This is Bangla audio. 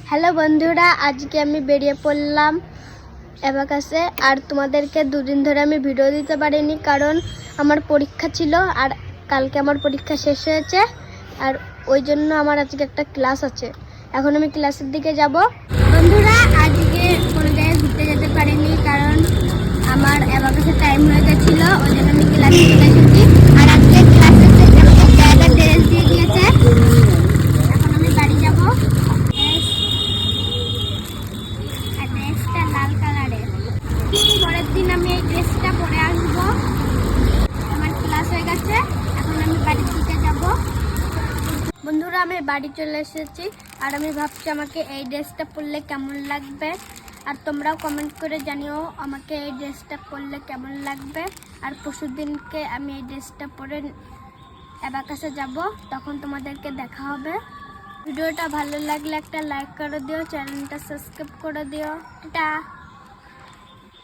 হ্যালো বন্ধুরা, আজকে আমি বেরিয়ে পড়লাম অ্যাবাকাসে। আর তোমাদেরকে দুদিন ধরে আমি ভিডিও দিতে পারিনি, কারণ আমার পরীক্ষা ছিল আর কালকে আমার পরীক্ষা শেষ হয়েছে। আর ওই জন্য আমার আজকে একটা ক্লাস আছে। এখন আমি ক্লাসের দিকে যাব। বন্ধুরা, আজকে কোনো জায়গায় ঘুরতে যেতে পারিনি, কারণ আমার অ্যাবাকাসের টাইম হয়ে গেছিল। ওই জন্য আমি ক্লাসে চলে এসেছি। আর আজকে ক্লাসে জায়গা ড্রেস দিয়ে দিয়েছে। এখন আমি বাড়ি যাব। ড্রেসটা লাল কালারের। পরের দিন আমি এই ড্রেসটা পরে আসবো। আমার ক্লাস হয়ে গেছে, এখন আমি বাড়ির দিকে যাব। বন্ধুরা, আমি বাড়ি চলে এসেছি। আর আমি ভাবছি আমাকে এই ড্রেসটা পরলে কেমন লাগবে। আর তোমরাও কমেন্ট করে জানিও আমাকে এই ড্রেসটা পরলে কেমন লাগবে। আর পরশুদিনকে আমি এই ড্রেসটা পরে অ্যাবাকাসে যাব, তখন তোমাদেরকে দেখা হবে। ভিডিওটা ভালো লাগলে একটা লাইক করে দিও, চ্যানেলটা সাবস্ক্রাইব করে দিও। টাটা।